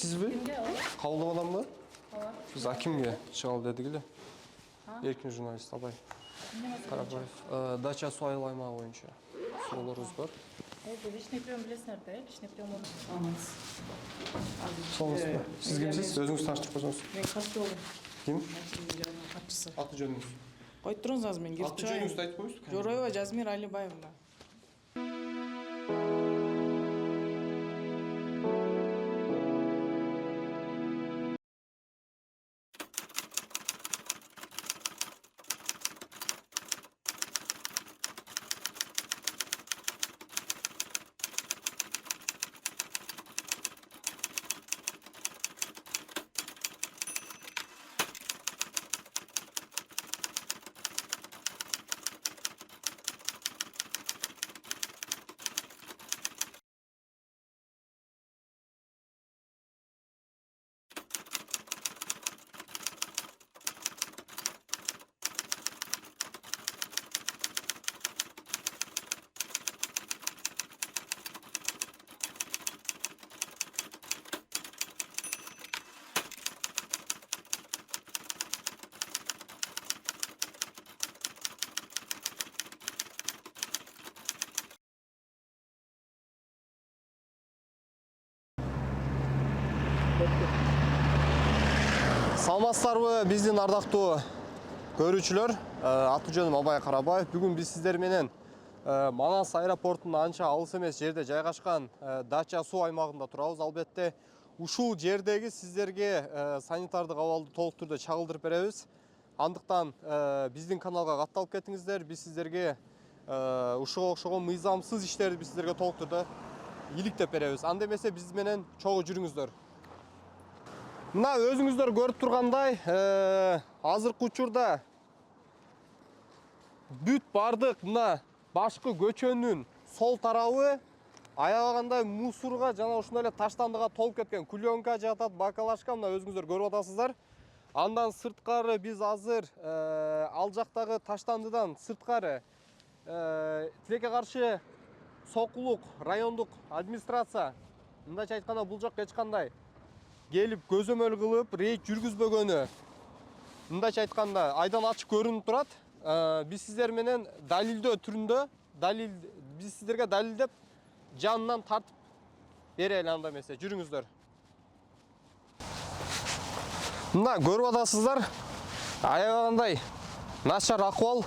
Sizби? Кабылдап аламбы? Биз Акимге чыгалы дедик эле. Эркин журналист Абай Карабаев. Дача суу айыл аймагы боюнча суроолорубуз бар. Личный прием билесиңер да, личный прием. Саламатсызбы? Сиз кимсиз? Өзүңүз тааныштырып койсоңуз. Мен Кастеолдун Ким? катчысы. Аты жөнүңүз? Койуп туруңуз азыр мен кирип Аты чыгайын. жөнүңүздү айтып коюңузчу. Жороева Жазмир Алибаевна. Саламатсыздарбы биздин ардактуу көрүүчүлөр? Аты жөнүм Абай Карабаев. Бүгүн биз сиздер менен Манас аэропортунун анча алыс эмес жерде жайгашкан Дача суу аймагында турабыз. Албетте ушул жердеги сиздерге санитардык абалды толук түрдө чагылдырып беребиз. Андыктан биздин каналга катталып кетиңиздер. Биз сиздерге ушуга окшогон мыйзамсыз иштерди биз сиздерге толук түрдө иликтеп беребиз. Анда эмесе биз менен чогуу жүрүңүздөр. Мына өзүңүздөр көрүп тургандай, азыркы учурда бүт бардык мына башкы көчөнүн сол тарабы аябагандай мусорга жана ушундай эле таштандыга толуп кеткен. Кульонка жатат, бакалашка, мына өзүңүздөр көрүп атасыздар. Андан сырткары биз азыр ал жактагы таштандыдан сырткары тилекке каршы Сокулук райондук администрация, мындайча айтканда, бул жакка эч кандай келип көзөмөл кылып рейд жүргүзбөгөнү, мындайча айтканда, айдан ачык көрүнүп турат. Биз сиздер менен далилдөө түрүндө, биз сиздерге далилдеп жанынан тартып берели, анда эмесе жүрүңүздөр. Мына көрүп атасыздар, аябагандай начар акыбал.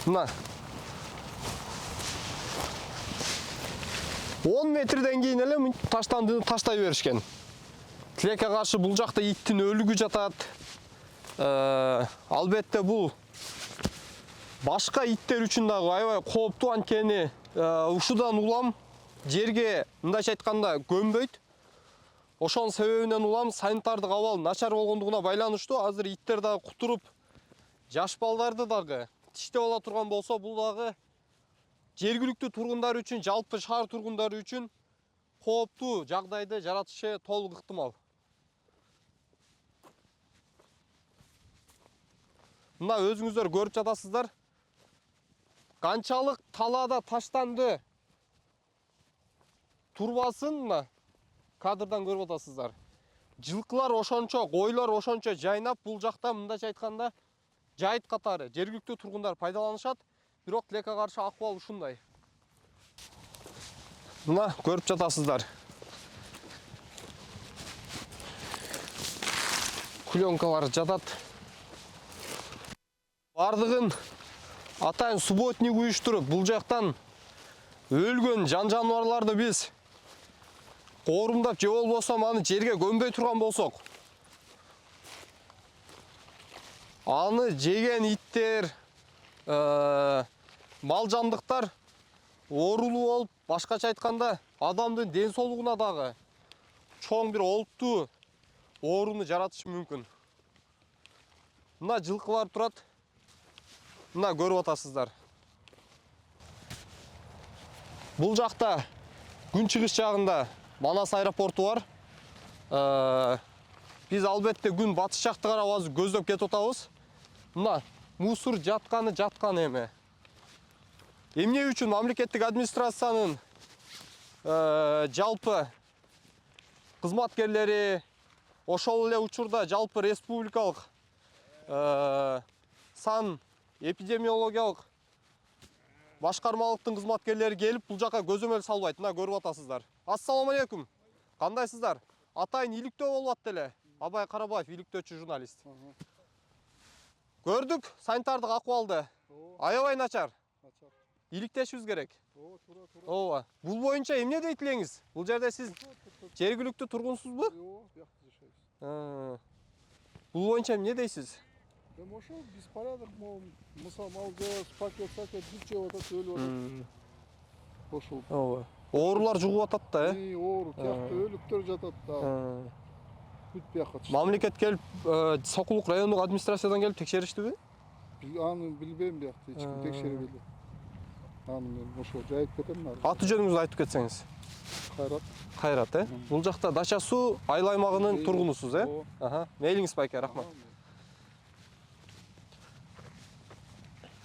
Мына 10 метрден кийин эле таштандыны таштай беришкен. Тилекке каршы бул жакта иттин өлүгү жатат. Албетте бул башка иттер үчүн дагы аябай кооптуу, анткени ушудан улам жерге, мындайча айтканда, көмбөйт. Ошонун себебинен улам санитардык абал начар болгондугуна байланыштуу. Азыр иттер дагы кутуруп, жаш балдарды дагы тиштеп ала турган болсо, бул дагы жергиликтүү тургундар үчүн, жалпы шаар тургундары үчүн кооптуу жагдайды жаратышы толук ыктымал. Мына өзүңүздөр көрүп жатасыздар. Канчалык талаада таштанды турбасын мына кадрдан көрүп атасыздар. Жылкылар ошончо, койлор ошончо жайнап, бул жакта мындайча айтканда жайыт катары жергиликтүү тургундар пайдаланышат. Бирок тилекке каршы акыбал ушундай. Мына көрүп жатасыздар. Кульонкалар жатат. Бардыгын атайын субботник уюштуруп, бул жактан өлгөн жан жаныбарларды биз коорумдап же болбосо аны жерге көмбөй турган болсок, аны жеген иттер, мал жандыктар оорулуу болуп, башкача айтканда, адамдын ден соолугуна дагы чоң бир олуттуу ооруну жаратышы мүмкүн. Мына жылкылар турат. Мына көрүп атасыздар. Бул жакта күнчыгыш жагында Манас аэропорту бар. Биз албетте күн батыш жакты карап азыр көздөп кетип атабыз. Мына мусор жатканы эме. Эмне үчүн мамлекеттик администрациянын жалпы кызматкерлери ошол эле учурда жалпы республикалык сан эпидемиологиялык башкармалыктын кызматкерлери келип бул жака көзөмөл салбайт. Мына көрүп атасыздар. Ассаламу алейкум. Кандайсыздар? Атайын иликтөө болуп атты эле. Абай Карабаев, иликтөөчү журналист. Көрдүк санитардык акыбалды. Аябай начар. Иликтешибиз керек. Ооба. Бул боюнча эмне дейт элеңиз? Бул жерде сиз жергиликтүү тургунсузбу? Yok, buyakta yaşayız. Бул боюнча эмне дейсиз? Ошол беспорядок, мисал малды пакет бүт жеп атат, өлүп атат. Ошол. Ооба. Оорулар жугуп атат да, Оор, тиякта өлүктөр жатат да. Бүт бияка. Мамлекет келип, Сокулук райондук администрациядан келип текшериштиби? Аны билбейм биякта, эч ким текшербейди. Аны мен ошол жайып кетем. Аты жөнүңүздү айтып кетсеңиз. Кайрат. Кайрат, Бул жакта Дача суу айыл аймагынын тургунусуз, Мейлиңиз байке, рахмат.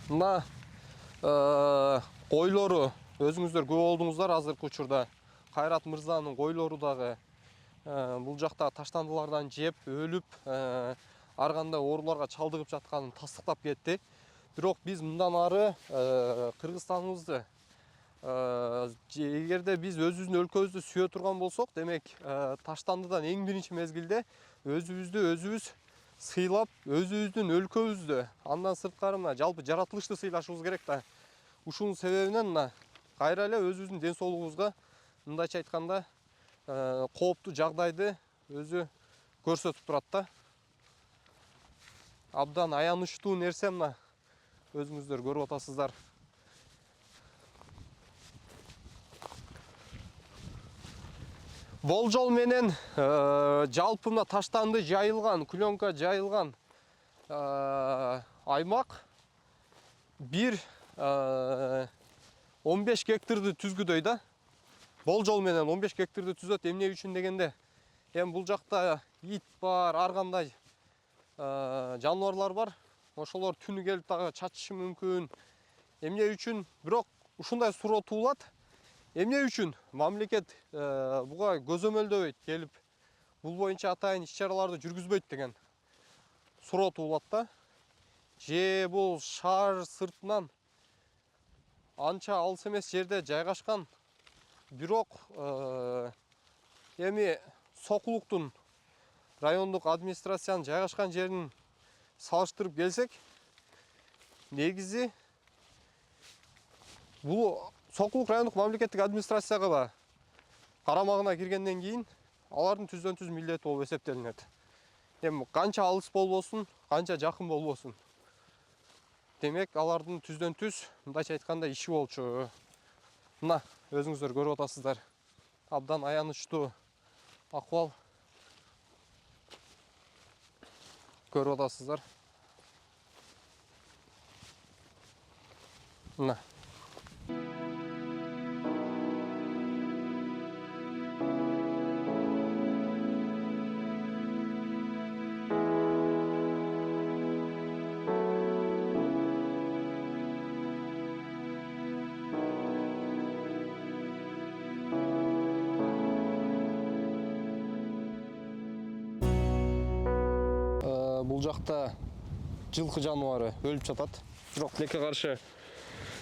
Мына койлору өзүңүздөр көп болдуңуздар азыркы учурда. Кайрат мырзанын койлору дагы бул жакта таштандылардан жеп, өлүп, ар кандай ооруларга чалдыгып жатканын тастыктап кетти. Бирок биз мындан ары Кыргызстаныбызды эгерде биз өзүбүздүн өлкөбүздү сүйө турган болсок, демек таштандыдан эң биринчи мезгилде өзүбүздү өзүбүз сыйлап, өзүбүздүн өлкөбүздү, андан сырткары мына жалпы жаратылышты сыйлашыбыз керек да. Ушунун себебинен мына кайра эле өзүбүздүн ден соолугубузга мындайча айтканда кооптуу жагдайды өзү көрсөтүп турат да. Абдан аянычтуу нерсе мына өзүңүздөр көрүп атасыздар. Болжол менен жалпы мына таштанды жайылган, клёнка жайылган аймак бир 15 гектарды түзгүдөй да. Болжол менен 15 гектарды түзөт. Эмне үчүн дегенде, эми бул жакта ит бар, ар кандай жаныбарлар бар. Ошолор түнү келип дагы чачышы мүмкүн. Эмне үчүн? Бирок ушундай суроо туулат. Эмне үчүн мамлекет буга көзөмөлдөбөйт келип, бул боюнча атайын иш-чараларды жүргүзбөйт деген суроо туулат да. Же бул шаар сыртынан анча алыс эмес жерде жайгашкан, бирок эми Сокулуктун райондук администрациянын жайгашкан жерин салыштырып келсек, негизи бул Сокулук райондук мамлекеттик администрацияга карамагына киргенден кийин алардын түздөн-түз милдети болуп эсептелинет. Эми канча алыс болбосун, канча жакын болбосун, демек алардын түздөн-түз мындайча айтканда иши болчу. Мына өзүңүздөр көрүп атасыздар. Абдан аянычтуу акыбал көрүп атасыздар. Мына бул жакта жылкы жаныбары өлүп жатат. Бирок тилекке каршы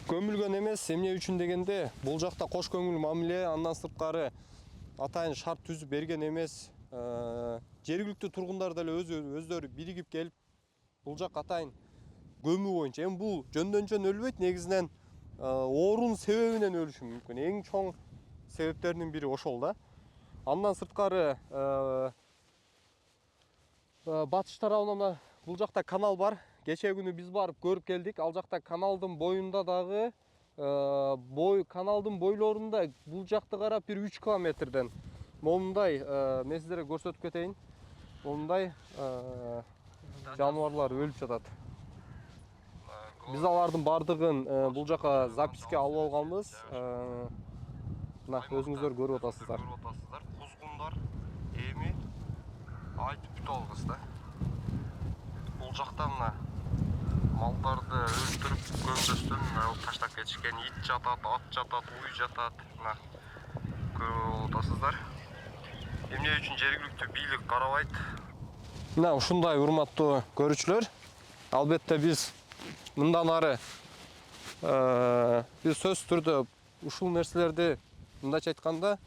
көмүлгөн эмес. Эмне үчүн дегенде, бул жакта кош көңүл мамиле, андан сырткары атайын шарт түзүп берген эмес. Жергиликтүү тургундар деле өздөрү биригип келип бул жак атайын көмүү боюнча. Эми бул жөндөн-жөн өлбөйт, негизинен оорунун себебинен өлүшү мүмкүн. Эң чоң себептеринин бири ошол да. Андан сырткары батыш тарабынан бул жакта канал бар. Кече күнү биз барып көрүп келдик. Ал жакта каналдын боюнда дагы каналдын бойлорунда бул жакты карап бир 3 километрден момундай мен сиздерге көрсөтүп кетейин. Момундай жаныбарлар өлүп жатат. Биз алардын бардыгын бул жака записке алып алганбыз. Мына өзүңүздөр көрүп атасыздар. Кузгундар эми айтып бүтө алгыс да. Бул жакта мына малдарды өлтүрүп көмдөстөн таштап кечкен ит жатат, ат жатат, уй жатат. Мына көрүп атасыздар. Эмне үчүн жергиликтүү бийлик карабайт? Мына ушундай урматтуу көрүүчүлөр, албетте биз мындан ары биз сөзсүз түрдө ушул нерселерди мындайча айтканда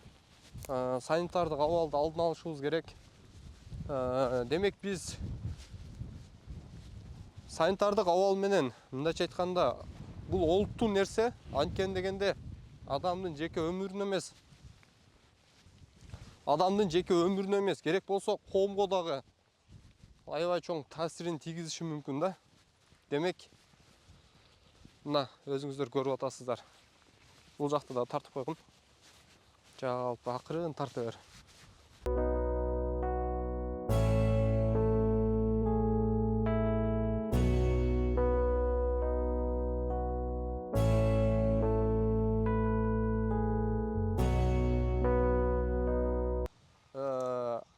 санитардык абалды алдын алышыбыз керек. Демек биз санитардык абал менен мындайча айтканда бул олуттуу нерсе, анткени дегенде адамдын жеке өмүрүнө эмес, керек болсо коомго дагы аябай чоң таасирин тийгизиши мүмкүн да. Демек, мына өзүңүздөр көрүп атасыздар. Бул жакты да тартып койгун. Жалпы акырын тарта бер.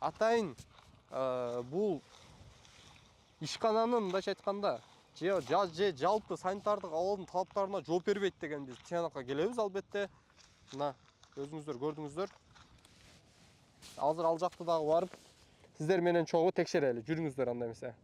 Атайын бул ишкананын мындайча айтканда же жалпы санитардык абалдын талаптарына жооп бербейт деген биз тыянакка келебиз албетте. Мына өзүңүздөр көрдүңүздөр. Азыр ал жакты дагы барып сиздер менен чогуу текшерели. Жүрүңүздөр анда эмесе.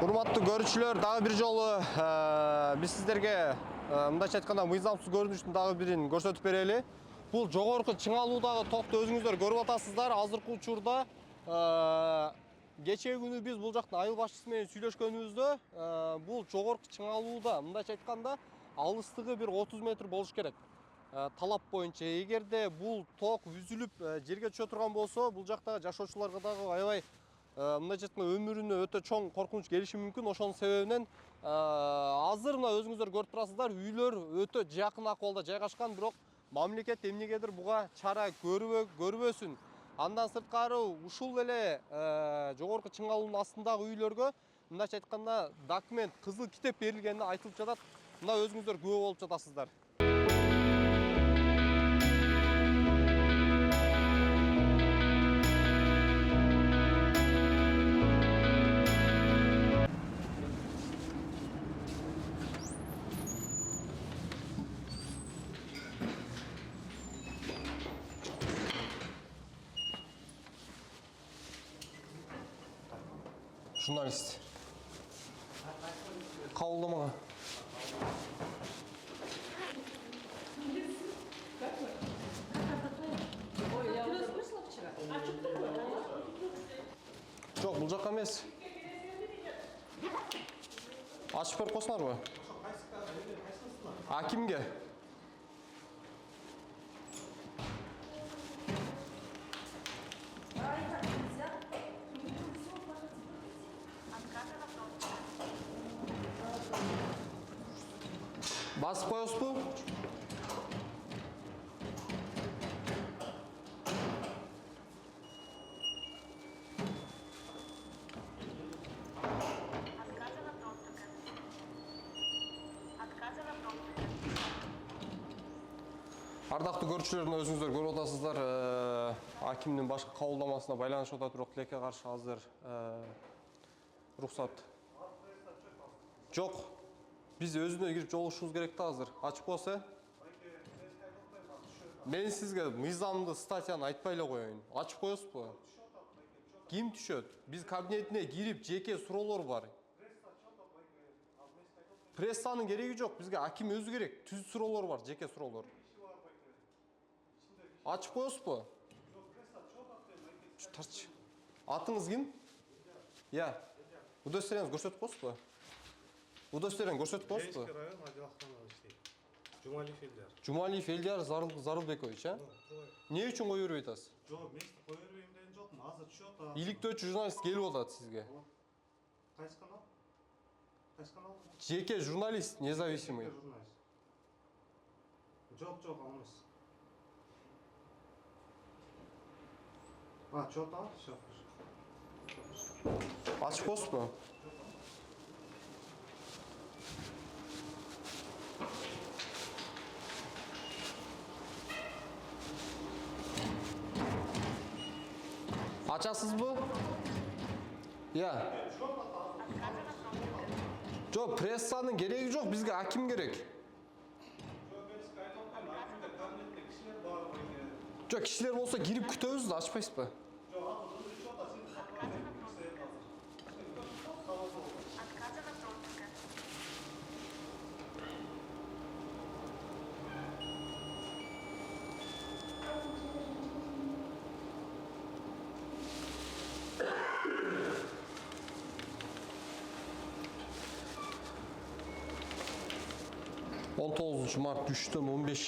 Урматтуу көрүүчүлөр, дагы бир жолу биз сиздерге мындайча айтканда мыйзамсыз көрүнүштүн дагы бирин көрсөтүп берели. Бул жогорку чыңалуудагы токту өзүңүздөр көрүп атасыздар. Азыркы учурда кечээ күнү биз бул жактын айыл башчысы менен сүйлөшкөнүбүздө бул жогорку чыңалууда мындайча айтканда алыстыгы бир 30 метр болуш керек. Талап боюнча эгерде бул ток үзүлүп жерге түшө турган болсо, бул жактагы жашоочуларга дагы аябай мындайча айтканда өмүрүнө өтө чоң коркунуч келиши мүмкүн. Ошонун себебинен азыр мына өзүңүздөр көрүп турасыздар, үйлөр өтө жакын акыбалда жайгашкан, бирок мамлекет эмнегедир буга чара көрбөсүн. Андан сырткары ушул эле жогорку чыңалуунун астындагы үйлөргө мындайча айтканда документ, кызыл китеп берилгени айтылып жатат. Мына өзүңүздөр күбө болуп жатасыздар. Журналист. Кабылдамага. Жок, бул жакка эмес. Ачып берип койсуңарбы? А кимге? Басып коесузбу? Ардактуу көрүүчүлөр, өзүңүздөр көрүп атасыздар, акимдин башкы кабылдамасына байланышып атат, бирок тилекке каршы азыр уруксат жок. Биз өзүнө кирип жолугушубуз керек да азыр. Ачык болсо. Мен сизге мыйзамды статьяны айтпай эле коеюн. Ачып коесузбу? Ким түшөт? Биз кабинетине кирип жеке суроолор бар. Прессанын кереги жок, бизге аким өзү керек. Түз суроолор бар, жеке суроолор. Ачып коесузбу? Тарчы. Атыңыз ким? Я. Удостоверениеңизди көрсөтүп коесузбу? Удостоверениеңизди көрсөтүп коесузбу? Кеңешке район отделаханада иштейт. Жумалиев Элдияр. Жумалиев Элдияр Зарылбекович, а? Не үчүн кое бербей атасыз? Жок, мен сизди кое бербейм деген жокмун. Азыр түшүп атат. Иликтөөчү журналист келип атат сизге. Кайсы канал? Кайсы канал? Жеке журналист, независимый. Жок, алмайсыз. Чё там? Ачып коесузбу? Ачасызбы? Я. Жок, прессанын кереги жок, бизге аким керек. Жок, кишилер болсо кирип күтөбүз да, ачпайсызбы? Он 9 март түштөн 15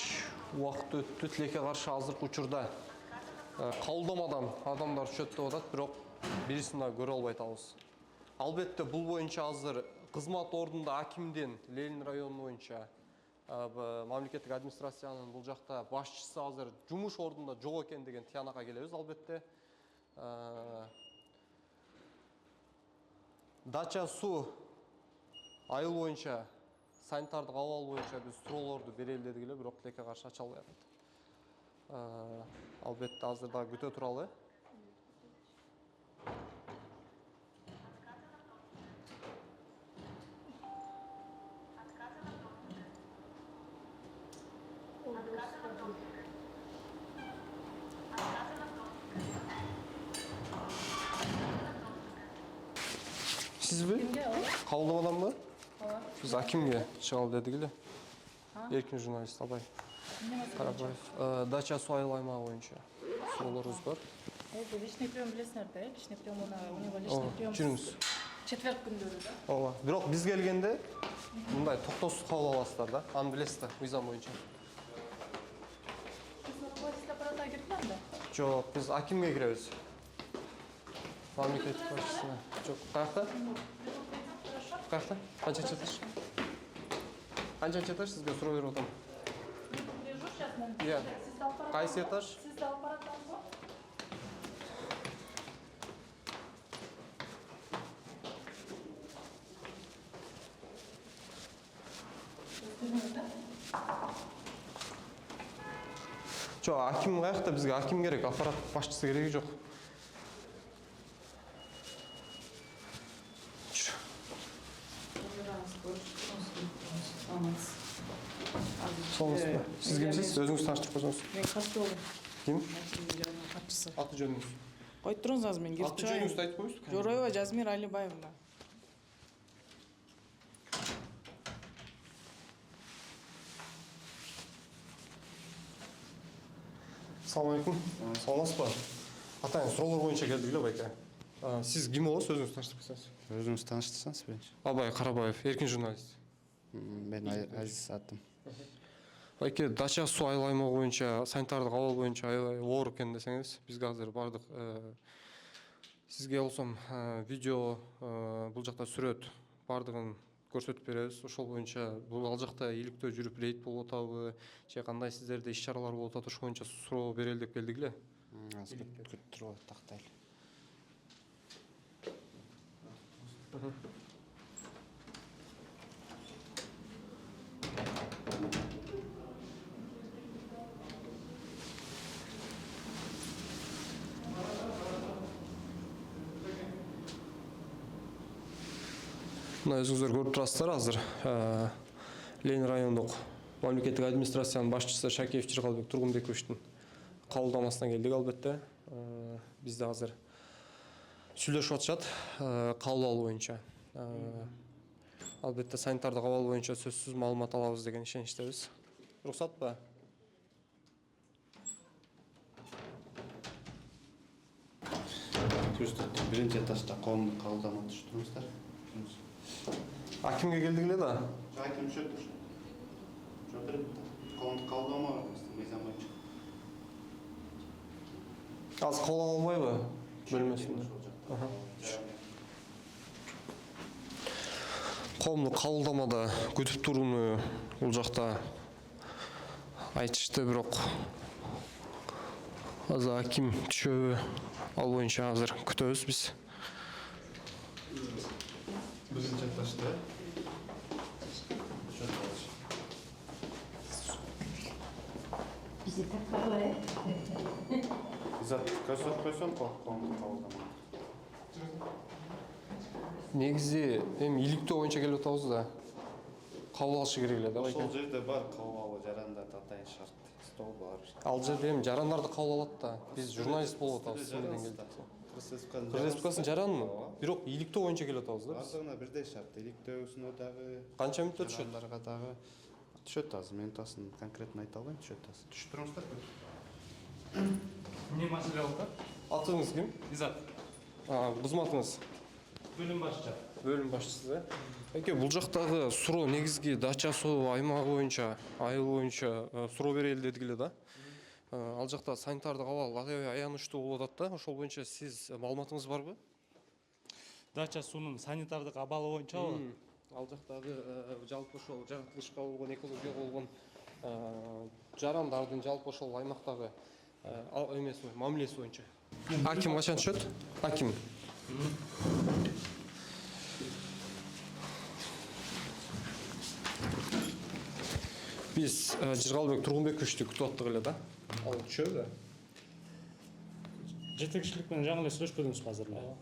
убакыт өттү. Тилекке каршы азыркы учурда кабылдамадан адамдар түшөт деп атат, бирок бирисин да көрө албай атабыз. Албетте бул боюнча азыр кызмат ордунда акимдин Ленин району боюнча мамлекеттик администрациянын бул жакта башчысы азыр жумуш ордунда жок экен деген тыянакка келебиз. Албетте Дача суу айыл боюнча санитардык абал боюнча биз суроолорду берели дедик эле, бирок тилекке каршы ача албай атат. Албетте азыр дагы күтө туралы. Сизби? Кабылдамаданбы? Biz akimge чыгалы дедик эле. Эркин журналист Абай Карабаев. Дача суу айыл аймагы боюнча суроолорубуз бар. Личный прием билесиңер да, личный прием у него личный прием. Жүрүңүз. Четверг күндөрү да. Ооба. Бирок биз келгенде мындай токтоосуз кабыл аласыздар да. Аны билесиз да, мыйзам боюнча. Сиз аппаратка кирдиңер да? Жок, биз акимге киребиз. Мамлекеттик башчысына. Жок, каякта? Каякта? Канчанчы этаж? Канчанчы этаж сизге суроо берип атам? Лежу сейчас мен. Иә. Кайсы этаж? Сизде аппараттарыңыз бар? Жок, аким каякта? Бизге аким керек, аппарат башчысы кереги жок. Сиз кимсиз? Өзүңүз тааныштырып койсоңуз. Мен Кастолу. Ким? Катчысы. Аты жөнүңүз? Коюп туруңуз азыр мен кирип Аты чыгайын. жөнүңүздү айтып коюңузчу. Жороева Жазмир Алибаевна. Салам алейкум. Саламатсызбы? Атайын суроолор боюнча келдик эле байке. Сиз ким болосуз? Өзүңүз тааныштырып койсоңуз. Өзүңүз тааныштырсаңыз биринчи. Абай Карабаев, эркин журналист. Мен Азиз атым. Байке, Дача суу айыл аймагы боюнча санитардык абал боюнча оор экен десеңиз, бизге азыр бардык сизге болсом видео бул жакта сүрөт бардыгын көрсөтүп беребиз. Ошол боюнча бул ал жакта иликтөө жүрүп рейд болуп атабы, же кандай сиздерде иш чаралар болуп атат, ошол боюнча суроо берели деп келдик эле. Азыр күтүп туруп тактайлы. Мына өзүңүздөр көрүп турасыздар азыр Ленин райондук мамлекеттик администрациянын башчысы Шакеев Жыргалбек Тургунбековичтин кабылдамасына келдик албетте. Бизде азыр сүйлөшүп атышат кабыл алуу боюнча. Албетте санитардык абал боюнча сөзсүз маалымат алабыз деген ишеничтебиз. Уруксатпы? Биринчи этажда коомдук кабылдама түштүрүңүздөр. Акимге келдик эле да. Аким түшөт. Чотуруп коомдук кабылдама бар мыйзам боюнча. Азыр кабыл ала албайбы? Бөлмөсүндө. Коомдук кабылдамада күтүп турууну бул жакта айтышты, бирок азыр аким түшөбү? Ал боюнча азыр күтөбүз биз. Биринчи этажда. Bizi takarlar. Зат көрсөтүп койсоң коомдук кабылдама. Негизи эми иликтөө боюнча келип атабыз да. Кабыл алышы керек эле да. Ошол жерде бар кабыл алуу жарандарды атайын шарт. Стол бар. Ал жерде эми жарандарды кабыл алат да. Биз журналист болуп атабыз. Сиздерден келдик. Кыргыз Республикасынын жаранмы? Бирок иликтөө боюнча келип атабыз да. Бардыгына бирдей шарт. Иликтөөсүнө дагы Канча мүнөттө түшөт? жарандарга дагы түшөт азыр. Минутасын конкретно айта албайм, түшөт азыр. Түшүп туруңуздар. Не маселе алды? Атыңыз ким? Изат. Кызматыңыз? Бөлüm başçı. Бөлүм башчысы да. Эке, бул жактагы суроо негизги дача суу аймагы боюнча, айыл боюнча суроо берели дедик эле да. Ал жакта санитардык абал аябай аянычтуу болуп атат да. Ошол боюнча сиз маалыматыңыз барбы? Дача суунун санитардык абалы боюнча Ал жактагы жалпы ошол жаратылышка болгон, экологияга болгон жарандардын жалпы ошол аймактагы эмеси мамилеси боюнча. Аким качан түшөт? Аким. Биз Жыргалбек Тургунбековичти күтүп аттык эле да. Ал түшөбү да. жетекчилик менен жаңы эле сүйлөшпөдүңүзбү азыр эле?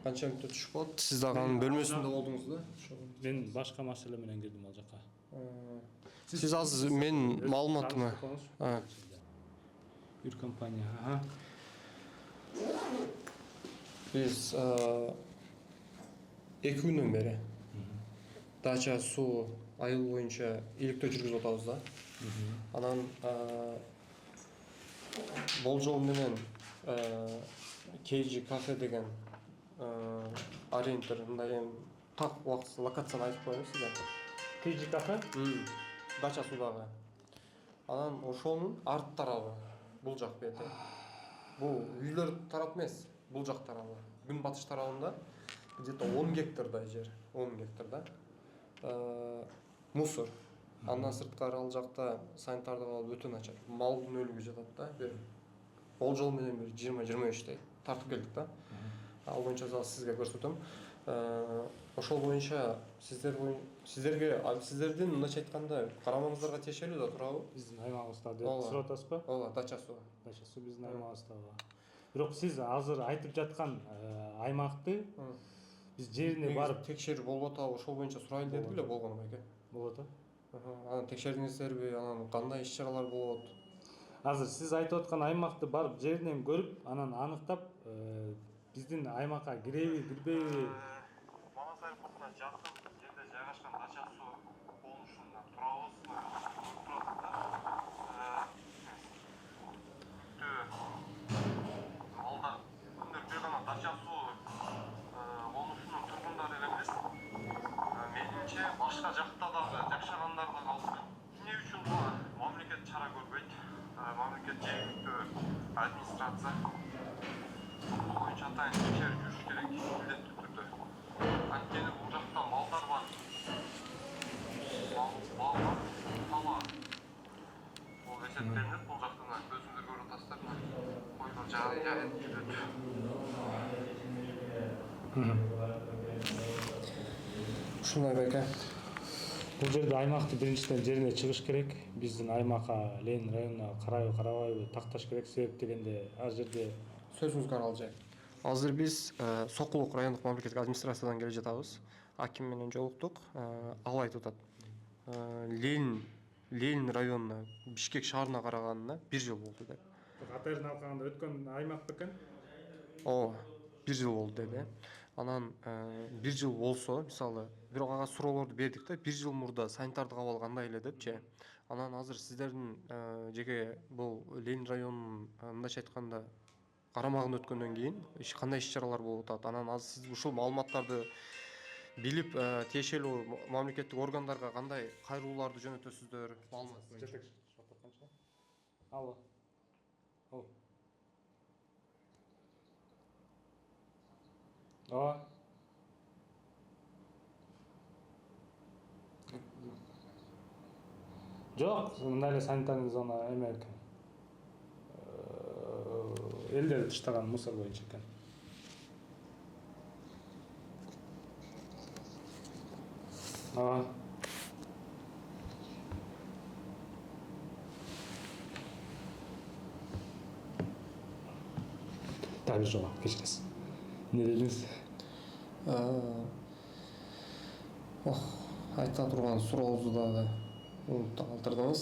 Канча мүнөттө түшүп калат? Сиз дагы анын бөлмөсүндө болдуңуз да? Мен башка маселе менен келдим ал жака. Сиз азыр мен маалыматыма Юркомпания. Биз 2 күндөн бери дача суу айыл боюнча иликтөө жүргүзүп атабыз да. Анан болжол менен KG кафе деген арендер мындай эми так убактысы локацияны айтып коеюн сизге. KG кафе? Дача суудагы. Анан ошонун арт тарабы бул жак бети. Бул үйлөр тарап эмес, бул жак тарабы. Күн батыш тарабында где-то 10 гектардай жер, 10 гектарда мусор. Андан сырткары ал жакта санитардык абал өтө начар. Малдын өлүгү жатат да. Бир болжол менен бир 20-25 тартып келдик да. Ал боюнча сизге көрсөтөм. Ошол боюнча сиздердин мындайча айтканда карамаңыздарга тиешелүү да туурабы? Биздин аймагыбызда деп сурап атасызбы? Ооба, дача суу. Дача суу биздин аймагыбызда. Бирок сиз азыр айтып жаткан аймакты биз жерине барып текшерүү болуп атабы, ошол боюнча сурайлы дедик эле болгону байке. болот. Анан текшердиңиздерби, анан кандай иш-чаралар болот? Азыр сиз айтып аткан аймакты барып жеринен көрүп, анан аныктап биздин аймакка киреби, кирбейби? Манас аэропортуна жакын жерде жайгашкан дача суу болушуна турабыз. Алда күндөр бир гана дача суу болушунун тургундары эле эмес. Менимче башка жакта дагы жашагандар да калды. Эмне үчүн мамлекет чара көрбөйт? Мамлекет жергиликтүү администрация бул боюнча атайын текшерип жүрүш керек, милдеттүү түрдө. Анткени бул жакта малдар бар. Мал бар, тала. Бул эсептелип, бул жактан көзүңөр көрүп атасыздар. Койлор жайын жүрөт. Ушундай байке. Бул жерде аймакты биринчиден жерине чыгыш керек. Биздин аймакка Ленин районуна карайбы, карабайбы такташ керек. Себеп дегенде ал жерде Сөзүңүзгө аралжай. Азыр биз Сокулук райондук мамлекеттик администрациядан келе жатабыз. аким менен жолуктук. Ал айтып атат. Ленин районуна, Бишкек шаарына караганына 1 жыл болду деп. Катарын алганда өткөн аймак бекен? Ооба, 1 жыл болду деди. Анан 1 жыл болсо, мисалы, бирок ага суроолорду бердик да, 1 жыл мурда санитардык абал кандай эле депчи. Анан азыр сиздердин жеке бул Ленин районунун мындайча айтканда карамагында өткөндөн кийин кандай иш-чаралар болуп атат? Анан азыр сиз ушул маалыматтарды билип, тиешелүү мамлекеттик органдарга кандай кайрылууларды жөнөтөсүздөр? Маалымат боюнча. Алло. Ал. Ооба. Жок, мындай эле санитарный зона эме экен. Элдер таштаган мусор боюнча экен. Ооба. Tabii жок, кечиресиз. Не дедиңиз? Айта турган сурообузду дагы унуттуп калтырдыңыз.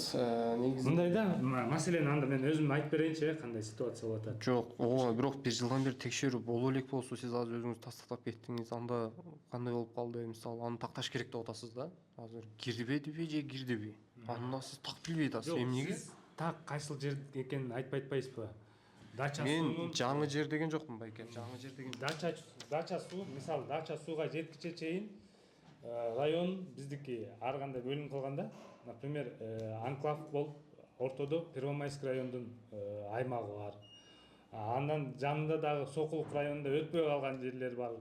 Негизи Мындай да, маселени анда мен өзүм айтып берейинчи, кандай ситуация болуп атат. жок, ооба, бирок 1 жылдан бери текшерүү боло элек болсо, сиз азыр өзүңүз тастыктап кеттиңиз. Анда кандай болуп калды? Мисалы, аны такташ керек деп атасыз да. Азыр кирбедиби же кирдиби? Аны да сиз так билбей атасыз. Эмнеге? Сиз так кайсыл жер экенин айтпай атпайсызбы? Дача Мен суунун жаңы жер деген жокмун байке. Жаңы жер деген дача суу, мисалы дача сууга жеткиче чейин район биздики ар кандай бөлүнүп калганда, например, анклав болуп ортодо Первомайский райондун аймагы бар. Андан жанында дагы Сокулук районунда өтпөй калган жерлер бар.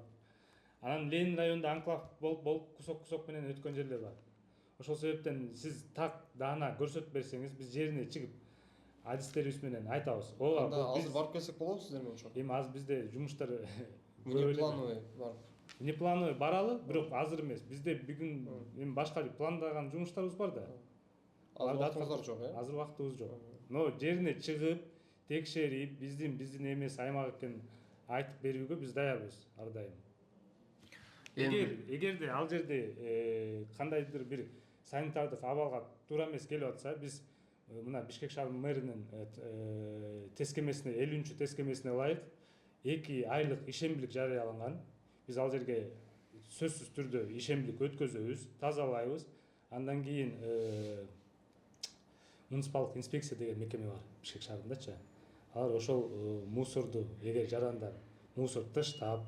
Анан Ленин районунда анклав болуп кусок менен өткөн жерлер бар. Ошол себептен сиз так даана көрсөтүп берсеңиз, биз жерине чыгып адистерибиз менен айтабыз. Анда азыр барып келсек болобу сиздер менен чоң? Эми азыр бизде жумуштар Плановый барып. Не плановый баралы, бирок азыр эмес. Бизде бүгүн эми башка пландаган жумуштарыбыз бар да. Азыр убактыбыз жок, э? Азыр убактыбыз жок. Но жерине чыгып, текшерип, биздин эмес аймак экенин айтып берүүгө биз даярбыз ар дайым. Эгерде ал жерде кандайдыр бир санитардык абалга туура эмес келип атса, биз мына Бишкек шаарынын мэринин тескемесине, 50-чү тескемесине ылайык 2 айлык ишембилик жарыяланган. Биз ал жерге сөзсүз түрдө ишембилик өткөзөбүз, тазалайбыз. Андан кийин муниципалдык инспекция деген мекеме бар Бишкек шаарындачы. Алар ошол мусорду, эгер жарандар мусор таштап,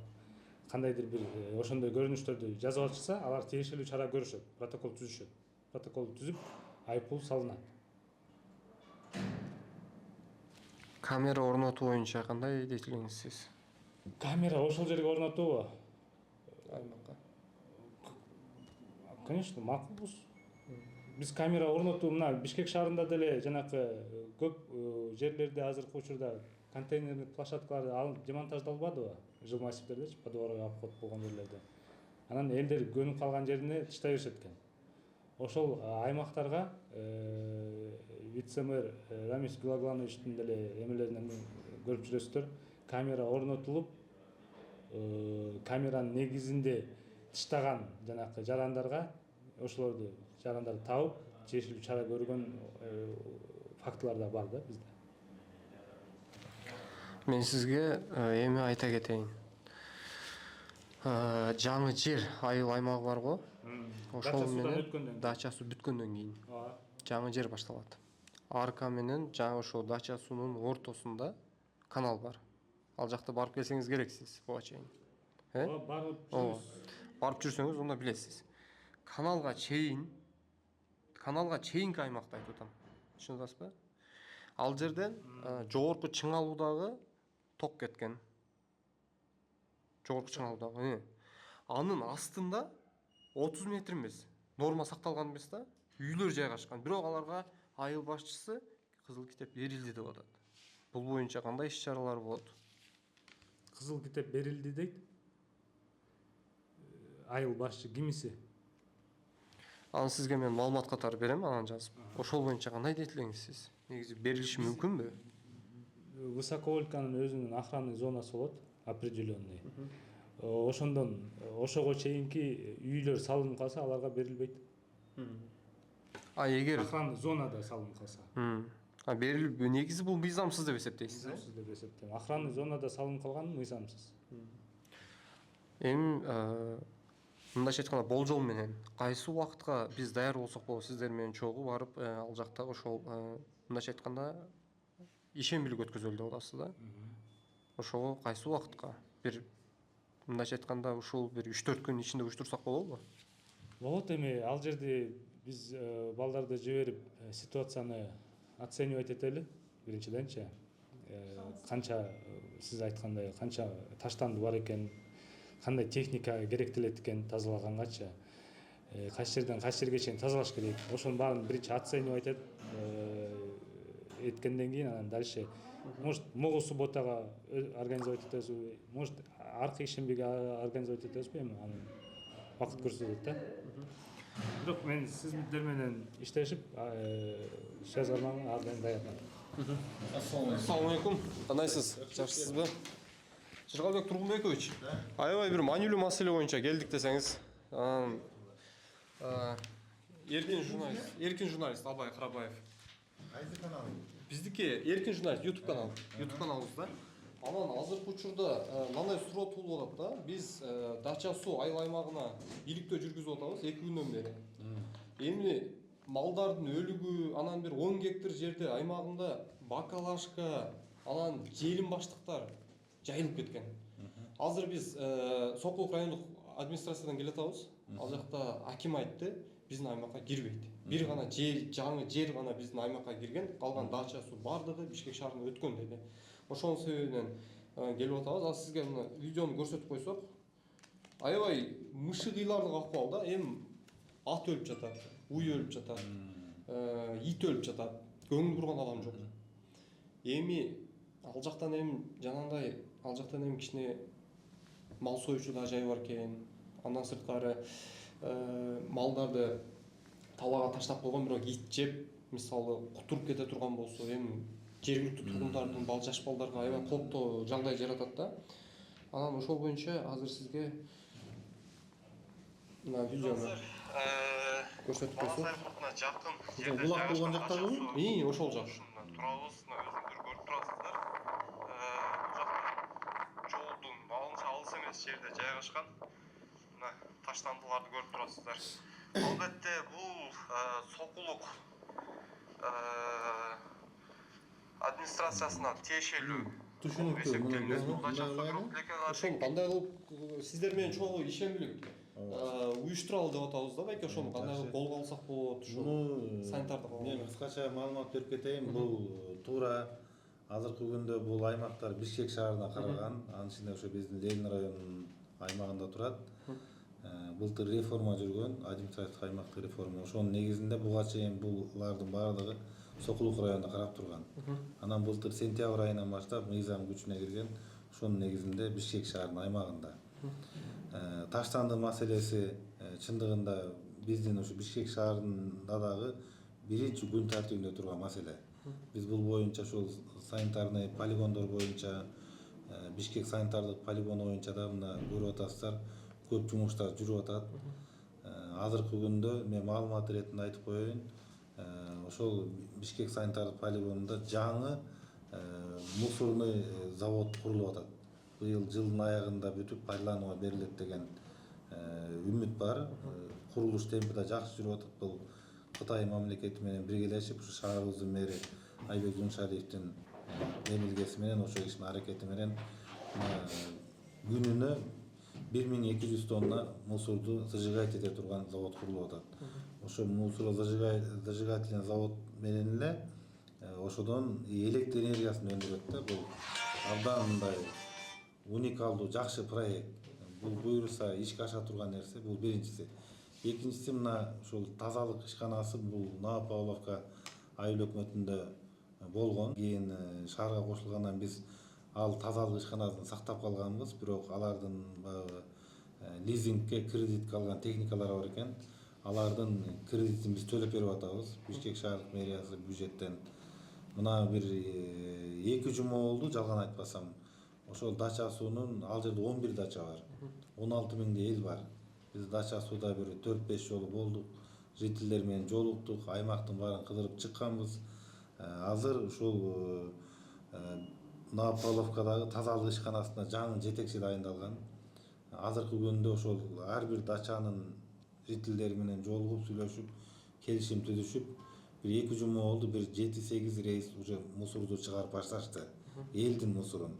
кандайдыр бир ошондой көрүнүштөрдү жазып атышса, алар тиешелүү чара көрүшөт, протокол түзүшөт. Протоколду түзүп, айыппул салынат. Камера орнотуу боюнча кандай детилиңиз сиз? Камера ошол жерге орнотуубу? Аймакка. Конечно, макулбуз. Биз камера орнотуу мына Бишкек шаарында деле жанакы көп жерлерде азыркы учурда контейнерлик площадкалар алынып демонтаждалбадыбы? Жыл массивдердечи, подворовый обход болгон жерлерде. Анан элдер көнүп калган жерине тыштай беришет экен. Ошол аймактарга вице-мэр Рамис Гулаглановичтин деле эмелеринен көрүп жүрөсүздөр, камера орнотулуп, камеранын негизинде тыштаган жанакы жарандарга ошолорду жарандарды табып, тиешелүү чара көргөн фактылар да бар да бизде. Мен сизге эми айта кетейин. Жаңы жер айыл аймагы барго? Ошол менен дачасы бүткөндөн кийин жаңы жер башталат. Арка менен жаңы ошол дача суунун ортосунда канал бар. Ал жакта барып келсеңиз керексиз буга чейин. Барып жүрсөңүз онда билесиз. Каналга чейинки аймакты айтып атам. Түшүнүп атасызбы? Ал жерден жогорку чыңалуудагы ток кеткен. Жогорку чыңалуудагы. Анын астында 30 метр эмес, норма сакталган эмес да, үйлөр жайгашкан. Бирок аларга айыл башчысы кызыл китеп берилди деп атат. Бул боюнча кандай иш-чаралар болот? Кызыл китеп берилди дейт. Айыл башчы кимиси? Аны сизге мен маалымат катары берем, анан жазып. Ошол боюнча кандай детилиңиз сиз? Негизи берилиши мүмкүнбү? Высоковольканын өзүнүн охранный зонасы болот, определенный. ошондон ошого чейинки үйлөр салынып калса аларга берилбейт. Эгер Охранный зонада салынып калса. берилип, негизи бул мыйзамсыз деп эсептейсиз, Мыйзамсыз деп эсептейм. Охранный зонада салынып калган мыйзамсыз. Эми мындайча айтканда болжол менен кайсы убакытка биз даяр болсок болот, сиздер менен чогуу барып ал жакта ошол мындайча айтканда ишембилик өткөзөлү деп атасыз да. Ошого кайсы убакытка? Бир мындайча айтканда ушул бир 3-4 күн ичинде уюштурсак болобу? Болот эми ал жерде биз балдарды жиберип ситуацияны оценивать этели биринчиденчи. Канча сиз айткандай канча таштанды бар экен, кандай техника керектелет экен тазалагангачы, кайсы жерден кайсы жерге чейин тазалаш керек. Ошонун баарын биринчи оценивать эткенден кийин анан дальше может могу субботага организовать этебизби, может аркы ишембиге организовать этебизби, эми аны убакыт көрсөтөт да. Бирок мен сиздер менен иштешип сейчас ар дайым даярмын. Ассаламу алейкум. Кандайсыз? Жакшысызбы? Жыргалбек Тургунбекович. Аябай бир маанилүү маселе боюнча келдик десеңиз. Эркин журналист Албай Карабаев. Кайсы канал? Биздики Эркин журналист YouTube каналыбыз да. Анан азыркы учурда мындай суроо туулуп атат да. Биз Дача суу айыл аймагына бийликтөө жүргүзүп атабыз 2 күндөн бери. Эми малдардын өлүгү, анан бир 10 гектар жерде аймагында бакалашка, анан желим баштыктар жайылып кеткен. Азыр биз Сокулук райондук администрациядан келатабыз. Ал жакта аким айтты, биздин аймакка кирбейт. Бир гана жаңы жер гана биздин аймакка кирген, калган дача суу бардыгы Бишкек шаарына өткөн деди. Ошонун себебинен келип атабыз. Аз сизге мына видеону көрсөтүп койсок, аябай мышыгыйлардык акыбал да. Эми ат өлүп жатат, уй өлүп жатат, ит өлүп жатат, көңүл бурган адам жок. Эми ал жактан эми жанагындай ал жактан эми кичине мал союучу да жай бар экен. Андан сырткары малдарды талаага таштап койгон, бирок ит жеп, мисалы кутуруп кете турган болсо, эми жергиликтүү тургундардын жаш балдарга аябай кооптуу жагдай жаратат да. Анан ошол боюнча азыр сизге мына видеону көрсөтүп койсок. Аэропортуна жакын жерде Булак болгон жактабы? Ошол жак. турабыз, өзүңүздөр көрүп турасыздар. Жолдун алынча алыс эмес жерде жайгашкан. Мына таштандыларды көрүп турасыздар. Албетте бул Сокулук администрациясына тиешелүү. Ошону кандай кылып сиздер менен чогуу ишембилик уюштуралы деп атабыз да, байке ошону кандай кылып колго алсак болот, ушул санитардык. Мен кыскача маалымат берип кетейин. Бул туура азыркы күндө бул аймактар Бишкек шаарына караган, анын ичинде ошо биздин Ленин районунун аймагында турат. Былтыр реформа жүргөн, административдик аймактык реформа. Ошонун негизинде буга чейин булардын баардыгы Сокулук районуна карап турган. Анан былтыр сентябрь айынан баштап мыйзам күчүнө кирген. Ошонун негизинде Бишкек шаарынын аймагында. Таштанды маселеси чындыгында биздин ушу Бишкек шаарында дагы биринчи күн тартибинде турган маселе. Биз бул боюнча ушул санитарный полигондор боюнча, Бишкек санитардык полигону боюнча да мына көрүп атасыздар, көп жумуштар жүрүп атат. Азыркы күндө мен маалымат иретинде айтып коеюн, ошол Бишкек санитардык полигонунда жаңы мусорный завод курулуп атат. Быйыл жылдын аягында бүтүп пайдаланууга берилет деген үмүт бар. Курулуш темпи да жакшы жүрүп атат. Бул Кытай мамлекети менен биргелешип, ушу шаарыбыздын мэри Айбек Жумшалиевдин эмилгеси менен, ошо кишинин аракети менен күнүнө 1200 тонна мусорду зажигать эте турган завод курулуп атат. Ошо мусор зажигательный завод менен эле ошодон электр энергиясын өндүрөт да. Бул абдан мындай уникалдуу жакшы проект. Бул буюрса ишке аша турган нерсе. Бул биринчиси. Экинчиси мына ушул тазалык ишканасы бул Новопавловка айыл өкмөтүндө болгон. Кийин шаарга кошулгандан биз ал тазалык ишканасын сактап калганбыз, бирок алардын баягы лизингке кредитке алган техникалары бар экен. Алардын кредитин биз төлөп берип атабыз. Бишкек шаардык мэриясы бюджеттен. Мына бир 2 жума болду, жалган айтпасам. ошол дача суунун ал жерде 11 дача бар. 16 миңдей эл бар. Биз дача сууда бир 4-5 жолу болдук. Жителдер менен жолуктук, аймактын баарын кыдырып чыкканбыз. Азыр ушул Новополовкадагы тазалык ишканасына жаңы жетекчи дайындалган. Азыркы күндө ошол ар бир дачанын жителдери менен жолугуп сүйлөшүп, келишим түзүшүп, бир 2 жума болду, бир 7-8 рейс уже мусорду чыгарып башташты. Элдин мусорун.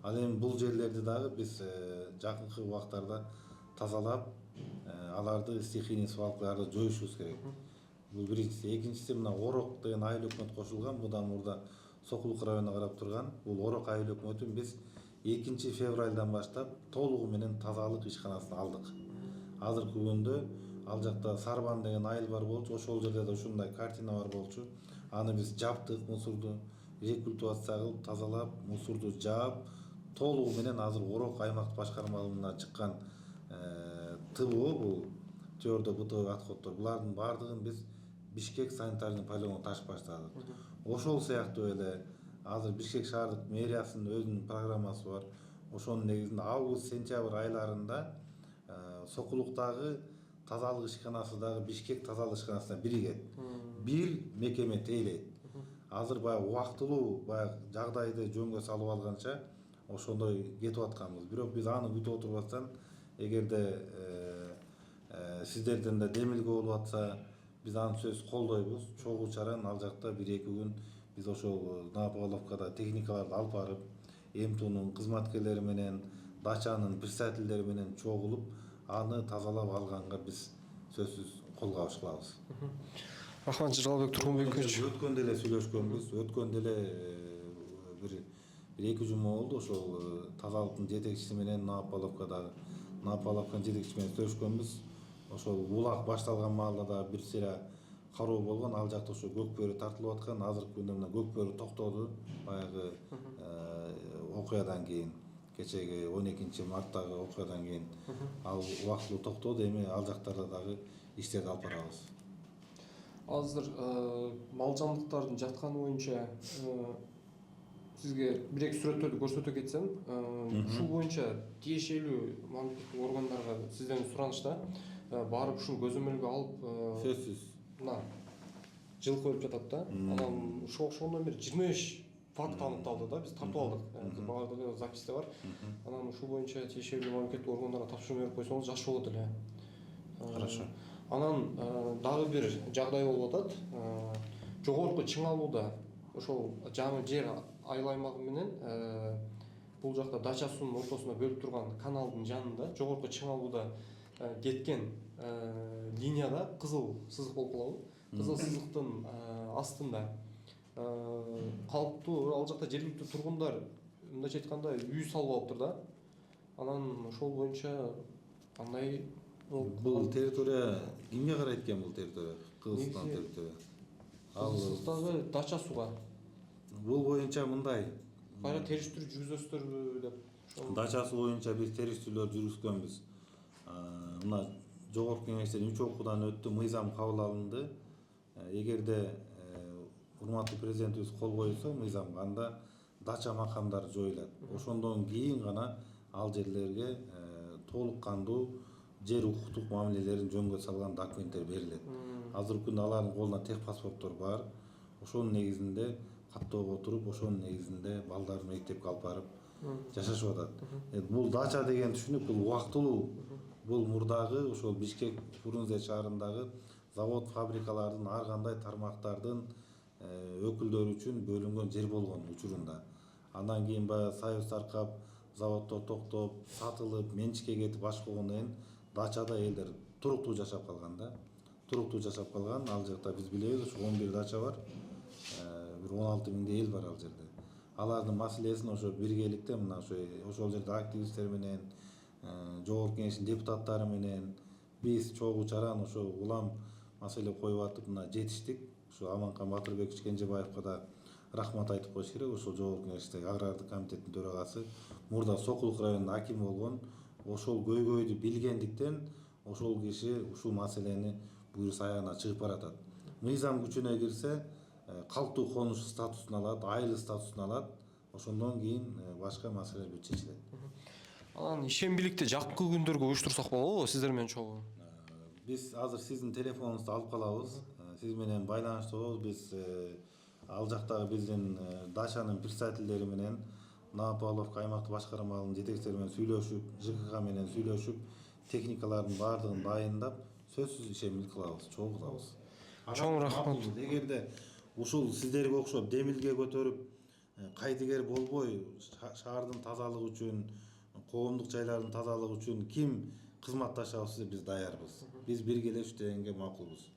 Ал эми бул жерлерди дагы биз жакынкы убактарда тазалап, аларды стихийный свалкаларды жоюшубуз керек. Бул биринчиси. Экинчиси мына Орок деген айыл өкмөт кошулган. Будан мурда Сокулук районуна карап турган. Бул Орок айыл өкмөтүн биз 2 февралдан баштап толугу менен тазалык ишканасына алдык. Азыркы күндө ал жакта Сарбан деген айыл бар болчу. Ошол жерде да ушундай картина бар болчу. Аны биз жаптык, мусорду рекультивация кылып, тазалап, мусорду жаап, толугу менен азыр Орок аймактык башкармалыгына чыккан ТБО бул Твердо бытовой отходдор. Булардын баардыгын биз Бишкек санитарный полигонуна ташып баштадык. Ошол сыяктуу эле азыр Бишкек шаардык мэриясынын өзүнүн программасы бар. Ошонун негизинде август-сентябрь айларында Сокулуктагы тазалык ишканасы дагы Бишкек тазалык ишканасына биригет. Бир мекеме тейлейт. Азыр баягы убактылуу баягы жагдайды жөнгө салып алганча ошондой кетип атканбыз. Бирок биз аны күтүп отурбастан, эгерде сиздерден да демилге болуп атса, биз аны сөзсүз колдойбуз. Чогуу чаран ал жакта 1-2 күн биз ошол Новополовкада техникаларды алып барып, МТУнун кызматкерлери менен, дачанын председателдери менен чогулуп, аны тазалап алганга биз сөзсүз кол кабыш кылабыз. Рахмат Жалалбек Тургунбекович. Өткөндө эле сүйлөшкөнбүз. Өткөндө эле бир 2 жума болду. Ошол тазалыктын жетекчиси менен Новополовканын жетекчиси менен сүйлөшкөнбүз. Ошол булак башталган маалда да бир сыйра кароо болгон. Ал жакта ошо көк бөрү тартылып аткан. Азыркы күндө мына көк бөрү токтоду. Баягы окуядан кийин, кечеги 12 марттагы окуядан кийин ал убактылуу токтоду. Эми ал жактарда дагы иштерди алып барабыз. Азыр мал жандыктардын жатканы боюнча сизге 1-2 сүрөттөрдү көрсөтө кетсем, ушул боюнча тиешелүү мамлекеттик органдарга сизден суранычта барып ушуну көзөмөлгө алып, Сөзсүз. мына жылкы өлүп жатат да. Анан ошондон бери 25 факт аныкталды да, биз тартып алдык. Баардыгы записьте бар. Анан ушул боюнча тиешелүү мамлекеттик органдарга тапшырма берип койсоңуз жакшы болот эле. Хорошо. Анан дагы бир жагдай болуп атат. Жогорку Чыңалууда ошол жаңы жер айыл аймагы менен бул жакта дача суунун ортосуна бөлүп турган каналдын жанында жогорку Чыңалууда кеткен линияда кызыл сызык болуп калабы. Кызыл сызыктын астында калктуу ал жакта жергиликтүү тургундар мындайча айтканда үй салып алыптыр да. Анан ошол боюнча кандай Бул территория кимге карайт экен бул территория? Кыргызстан территория. Ал Кыргызстандагы дача сууга бул боюнча мындай. кайра териштирүү жүргүзөсүздөрбү деп. Дача суу боюнча биз териштирүүлөр жүргүзгөнбүз. Мына жогорку кеңештен 3 окуудан өттү, мыйзам кабыл алынды. Эгерде урматтуу президентибиз кол койсо мыйзамга, анда дача макамдары жоюлат. Ошондон кийин гана ал жерлерге толук кандуу жер укуктук мамилелерин жөнгө салган документтер берилет. Азыркы күндө алардын колунда тех паспорттор бар. Ошонун негизинде каттоого отуруп, ошонун негизинде балдарын мектепке алып барып жашашып атат. Бул дача деген түшүнүк, бул убактылуу. Бул мурдагы ошол Бишкек Фрунзе шаарындагы завод, фабрикалардын ар кандай тармактардын өкүлдөрү үчүн бөлүнгөн жер болгон учурунда. Андан кийин баягы союз таркап, заводдор токтоп, сатылып, менчикке кетип башкагондон кийин дачада элдер туруктуу жашап калган да. Туруктуу жашап калган. Ал жакта биз билебиз, ошо 11 дача бар. Бир 16 миңдей эл бар ал жерде. Алардын маселесин ошо биргеликте мына ошол жерде активисттер менен, жогорку кеңештин депутаттары менен биз чогуу чаран ошо улам маселе коюп атып мына жетиштик. Ошо Аманкан Батырбекович Кенжебаевга да рахмат айтып коюш керек. Ошол жогорку кеңештеги агрардык комитеттин төрагасы, мурда Сокулук районунун акими болгон, ошол көйгөйдү билгендиктен ошол киши ушул маселени буюрса аягына чыгып баратат. Мыйзам күчүнө кирсе, калктуу конуш статусун алат, айыл статусун алат. ошондон кийин башка маселелер чечилет. Анан ишембиликти жакынкы күндөргө уюштурсак болобу сиздер менен чогуу? Биз азыр сиздин телефонуңузду алып калабыз. Сиз менен байланышта болобуз. Биз ал жактагы биздин дачанын представительдери менен Новопавловка аймактык башкармалыгынын жетекчилери менен сүйлөшүп, ЖКХ менен сүйлөшүп, техникалардын баардыгын дайындап, сөзсүз ишембилик кылабыз, чогуу кылабыз. Чоң рахмат. Эгерде ушул сиздерге окшоп демилге көтөрүп, кайдыгер болбой шаардын тазалыгы үчүн, коомдук жайлардын тазалыгы үчүн ким кызматташабыз, биз даярбыз. Биз бирге эле иштегенге макулбуз.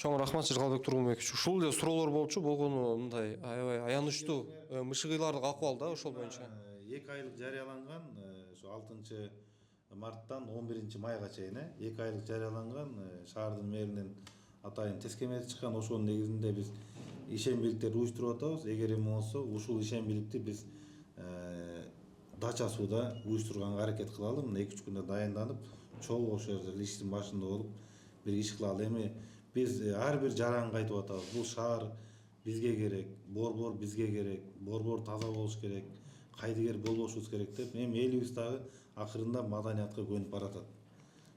Чоң рахмат Жыргалбек Тургунбекович. Ушул эле суроолор болчу, болгону мындай аябай аянычтуу мышыгыйлардык акыбал да ошол боюнча. 2 айлык жарыяланган, ошо 6 марттан 11 майга чейин 2 айлык жарыяланган шаардын мэринин атайын тескемеси чыккан. Ошонун негизинде биз ишембиликтерди уюштуруп атабыз. Эгер эме болсо, ушул ишембиликти биз дача сууда уюштурганга аракет кылалы. Мына 2-3 күндө дайынданып, чогуу ошол жерде иштин башында болуп, бир иш кылалы. Эми биз ар бир жаранга айтып атабыз. Бул шаар бизге керек, борбор бизге керек, борбор таза болуш керек, кайдыгер болбошубуз керек деп. Эми элибиз дагы акырында маданиятка көнүп баратат.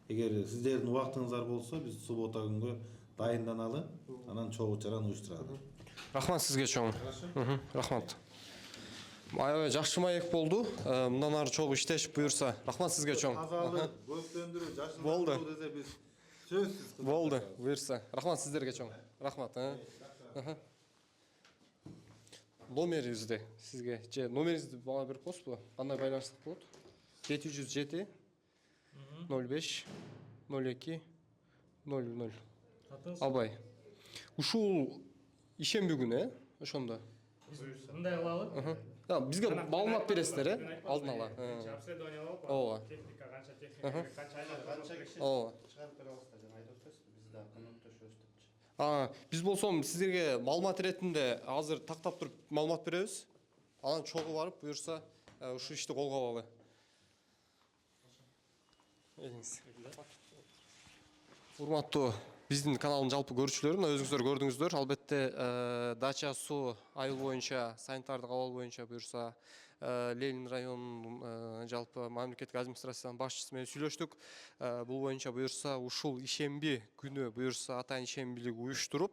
Эгер сиздердин убактыңыздар болсо, биз суббота күнгө дайынданалы, анан чогуу чараны уюштуралы. Рахмат сизге чоң. Рахмат. Аябай жакшы маек болду. Мындан ары чогуу иштешип буюрса. Рахмат сизге чоң. Тазалык, көптөндүрүү, Болду. жашылдыруу десе биз сөзсүз Болду, буюрса. Рахмат сиздерге чоң. Рахмат. Номерибизди сизге, же номерибизди бага берип коесузбу? Кандай байланышсак болот? 707 05 02 00. Абай. Ушул ишемби күнү, ошондо. Мындай кылалы. Бизге маалымат бересиздер, алдын ала. Обследование алып, Ооба. техника канча техника, канча айлар. Ооба. Чыгарып бере аласыздар, жана айтып атпайсызбы, биз да көмөктөшөбүз депчи. Биз болсом сиздерге маалымат иретинде азыр тактап туруп маалымат беребиз. Анан чогуу барып буюрса ушул ишти колго алалы. Элиңиз. Урматтуу биздин каналдын жалпы көрүүчүлөрү, мына өзүңүздөр көрдүңүздөр. Албетте дача суу айыл боюнча, санитардык абал боюнча буюрса Ленин районунун жалпы мамлекеттик администрациянын башчысы менен сүйлөштүк. Бул боюнча буюрса ушул ишемби күнү буюрса атайын ишембилик уюштуруп,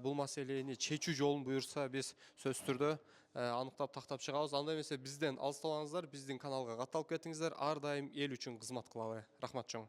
бул маселени чечүү жолун буюрса биз сөзсүз түрдө аныктап тактап чыгабыз. Анда эмесе бизден алыстабаңыздар, биздин каналга катталып кетиңиздер. Ар дайым эл үчүн кызмат кылалы. Рахмат чоң.